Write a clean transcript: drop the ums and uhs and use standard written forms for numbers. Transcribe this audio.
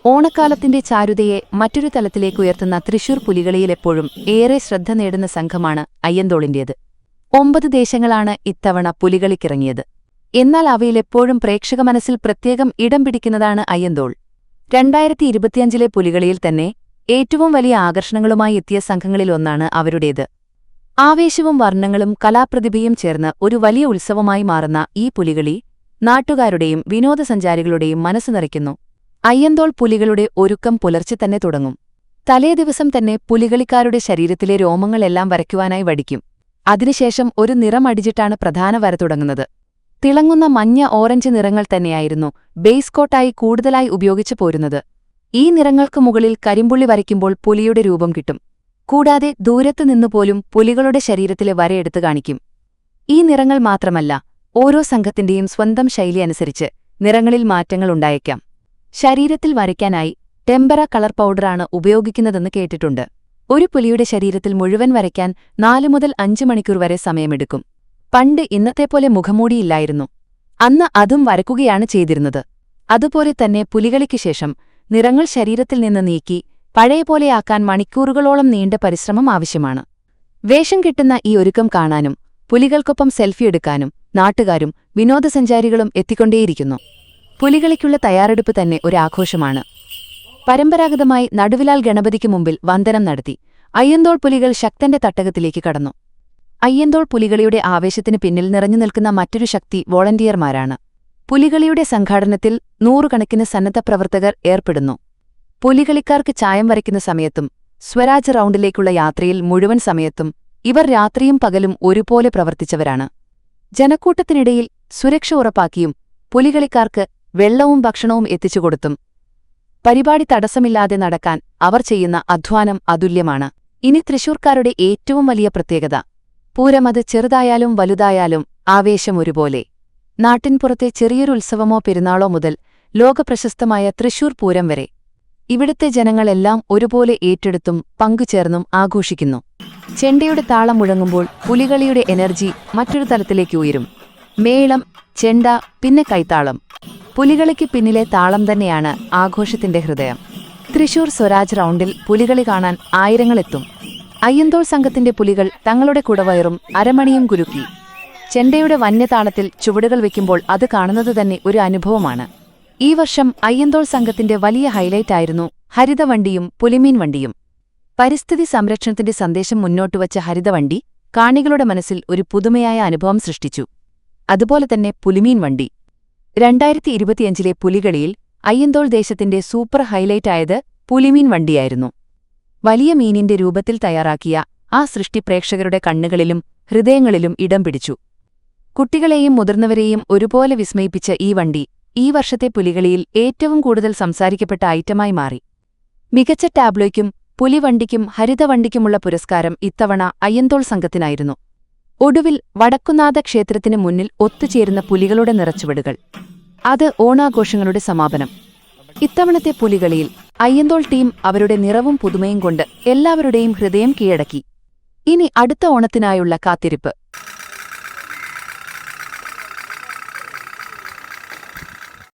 ഓണക്കാലത്തിന്റെ ചാരുതയെ മറ്റൊരു തലത്തിലേക്കുയർത്തുന്ന തൃശൂർ പുലികളിയിലെപ്പോഴും ഏറെ ശ്രദ്ധ നേടുന്ന സംഘമാണ് അയ്യന്തോളിന്റേത്. 9 ദേശങ്ങളാണ് ഇത്തവണ പുലികളിക്കിറങ്ങിയത്. എന്നാൽ അവയിലെപ്പോഴും പ്രേക്ഷക മനസ്സിൽ പ്രത്യേകം ഇടം പിടിക്കുന്നതാണ് അയ്യന്തോൾ. 2025 പുലികളിയിൽ തന്നെ ഏറ്റവും വലിയ ആകർഷണങ്ങളുമായി എത്തിയ സംഘങ്ങളിലൊന്നാണ് അവരുടേത്. ആവേശവും വർണ്ണങ്ങളും കലാപ്രതിഭയും ചേർന്ന് ഒരു വലിയ ഉത്സവമായി മാറുന്ന ഈ പുലികളി നാട്ടുകാരുടെയും വിനോദസഞ്ചാരികളുടെയും മനസ്സ് നിറയ്ക്കുന്നു. അയ്യന്തോൾ പുലികളുടെ ഒരുക്കം പുലർച്ചെ തന്നെ തുടങ്ങും. തലേദിവസം തന്നെ പുലികളിക്കാരുടെ ശരീരത്തിലെ രോമങ്ങളെല്ലാം വരയ്ക്കുവാനായി വടിക്കും. അതിനുശേഷം ഒരു നിറം അടിച്ചിട്ടാണ് പ്രധാന വര തുടങ്ങുന്നത്. തിളങ്ങുന്ന മഞ്ഞ ഓറഞ്ച് നിറങ്ങൾ തന്നെയായിരുന്നു ബേസ് കോട്ടായി കൂടുതലായി ഉപയോഗിച്ചു പോരുന്നത്. ഈ നിറങ്ങൾക്ക് മുകളിൽ കരിമ്പുള്ളി വരയ്ക്കുമ്പോൾ പുലിയുടെ രൂപം കിട്ടും. കൂടാതെ ദൂരത്തു നിന്നുപോലും പുലികളുടെ ശരീരത്തിലെ വരയെടുത്തു കാണിക്കും. ഈ നിറങ്ങൾ മാത്രമല്ല, ഓരോ സംഘത്തിന്റെയും സ്വന്തം ശൈലി അനുസരിച്ച് നിറങ്ങളിൽ മാറ്റങ്ങളുണ്ടായേക്കാം. ശരീരത്തിൽ വരയ്ക്കാനായി ടെമ്പറ കളർ പൗഡറാണ് ഉപയോഗിക്കുന്നതെന്ന് കേട്ടിട്ടുണ്ട്. ഒരു പുലിയുടെ ശരീരത്തിൽ മുഴുവൻ വരയ്ക്കാൻ 4 മുതൽ 5 മണിക്കൂർ വരെ സമയമെടുക്കും. പണ്ട് ഇന്നത്തെപ്പോലെ മുഖംമൂടിയില്ലായിരുന്നു. അന്ന് അതും വരക്കുകയാണ് ചെയ്തിരുന്നത്. അതുപോലെ തന്നെ പുലികളിക്ക് ശേഷം നിറങ്ങൾ ശരീരത്തിൽ നിന്ന് നീക്കി പഴയപോലെയാക്കാൻ മണിക്കൂറുകളോളം നീണ്ട പരിശ്രമം ആവശ്യമാണ്. വേഷം കിട്ടുന്ന ഈ ഒരുക്കം കാണാനും പുലികൾക്കൊപ്പം സെൽഫി എടുക്കാനും നാട്ടുകാരും വിനോദസഞ്ചാരികളും എത്തിക്കൊണ്ടേയിരിക്കുന്നു. പുലികളിക്കുള്ള തയ്യാറെടുപ്പ് തന്നെ ഒരാഘോഷമാണ്. പരമ്പരാഗതമായി നടുവിലാൽ ഗണപതിക്ക് മുമ്പിൽ വന്ദനം നടത്തി അയ്യന്തോൾ പുലികൾ ശക്തന്റെ തട്ടകത്തിലേക്ക് കടന്നു. അയ്യന്തോൾ പുലികളിയുടെ ആവേശത്തിന് പിന്നിൽ നിറഞ്ഞു നിൽക്കുന്ന മറ്റൊരു ശക്തി വോളണ്ടിയർമാരാണ്. പുലികളിയുടെ സംഘാടനത്തിൽ 100 കണക്കിന് സന്നദ്ധപ്രവർത്തകർ ഏർപ്പെടുന്നു. പുലികളിക്കാർക്ക് ചായം വരയ്ക്കുന്ന സമയത്തും സ്വരാജ് റൗണ്ടിലേക്കുള്ള യാത്രയിൽ മുഴുവൻ സമയത്തും ഇവർ രാത്രിയും പകലും ഒരുപോലെ പ്രവർത്തിച്ചവരാണ്. ജനക്കൂട്ടത്തിനിടയിൽ സുരക്ഷ ഉറപ്പാക്കിയും പുലികളിക്കാർക്ക് വെള്ളവും ഭക്ഷണവും എത്തിച്ചുകൊടുത്തും പരിപാടി തടസ്സമില്ലാതെ നടക്കാൻ അവർ ചെയ്യുന്ന അധ്വാനം അതുല്യമാണ്. ഇനി തൃശൂർക്കാരുടെ ഏറ്റവും വലിയ പ്രത്യേകത: പൂരമത് ചെറുതായാലും വലുതായാലും ആവേശം ഒരുപോലെ. നാട്ടിൻപുറത്തെ ചെറിയൊരു ഉത്സവമോ പെരുന്നാളോ മുതൽ ലോകപ്രശസ്തമായ തൃശൂർ പൂരം വരെ ഇവിടുത്തെ ജനങ്ങളെല്ലാം ഒരുപോലെ ഏറ്റെടുത്തും പങ്കുചേർന്നും ആഘോഷിക്കുന്നു. ചെണ്ടയുടെ താളം മുഴങ്ങുമ്പോൾ പുലികളിയുടെ എനർജി മറ്റൊരു തലത്തിലേക്ക് ഉയരും. മേളം, ചെണ്ട, പിന്നെ കൈത്താളം. പുലികളിക്ക് പിന്നിലെ താളം തന്നെയാണ് ആഘോഷത്തിന്റെ ഹൃദയം. തൃശൂർ സ്വരാജ് റൗണ്ടിൽ പുലികളി കാണാൻ ആയിരങ്ങളെത്തും. അയ്യന്തോൾ സംഘത്തിന്റെ പുലികൾ തങ്ങളുടെ കുടവയറും അരമണിയും കുലുക്കി ചെണ്ടയുടെ വന്യതാളത്തിൽ ചുവടുകൾ വയ്ക്കുമ്പോൾ അത് കാണുന്നത് തന്നെ ഒരു അനുഭവമാണ്. ഈ വർഷം അയ്യന്തോൾ സംഘത്തിന്റെ വലിയ ഹൈലൈറ്റായിരുന്നു ഹരിതവണ്ടിയും പുലിമീൻ വണ്ടിയും. പരിസ്ഥിതി സംരക്ഷണത്തിന്റെ സന്ദേശം മുന്നോട്ടുവച്ച ഹരിതവണ്ടി കാണികളുടെ മനസ്സിൽ ഒരു പുതുമയായ അനുഭവം സൃഷ്ടിച്ചു. അതുപോലെ തന്നെ പുലിമീൻ വണ്ടി 2025 പുലികളിയിൽ അയ്യന്തോൾ ദേശത്തിന്റെ സൂപ്പർ ഹൈലൈറ്റായത് പുലിമീൻ വണ്ടിയായിരുന്നു. വലിയ മീനിന്റെ രൂപത്തിൽ തയ്യാറാക്കിയ ആ സൃഷ്ടി പ്രേക്ഷകരുടെ കണ്ണുകളിലും ഹൃദയങ്ങളിലും ഇടം പിടിച്ചു. കുട്ടികളെയും മുതിർന്നവരെയും ഒരുപോലെ വിസ്മയിപ്പിച്ച ഈ വണ്ടി ഈ വർഷത്തെ പുലികളിയിൽ ഏറ്റവും കൂടുതൽ സംസാരിക്കപ്പെട്ട ഐറ്റമായി മാറി. മികച്ച ടാബ്ലോയ്ക്കും പുലിവണ്ടിക്കും ഹരിതവണ്ടിക്കുമുള്ള പുരസ്കാരം ഇത്തവണ അയ്യന്തോൾ സംഘത്തിനായിരുന്നു. ഒടുവിൽ വടക്കുന്നാഥ ക്ഷേത്രത്തിനു മുന്നിൽ ഒത്തുചേരുന്ന പുലികളുടെ നിറച്ചുവടുകൾ. അത് ഓണാഘോഷങ്ങളുടെ സമാപനം. ഇത്തവണത്തെ പുലികളിയിൽ അയ്യന്തോൾ ടീം അവരുടെ നിറവും പുതുമയും കൊണ്ട് എല്ലാവരുടെയും ഹൃദയം കീഴടക്കി. ഇനി അടുത്ത ഓണത്തിനായുള്ള കാത്തിരിപ്പ്.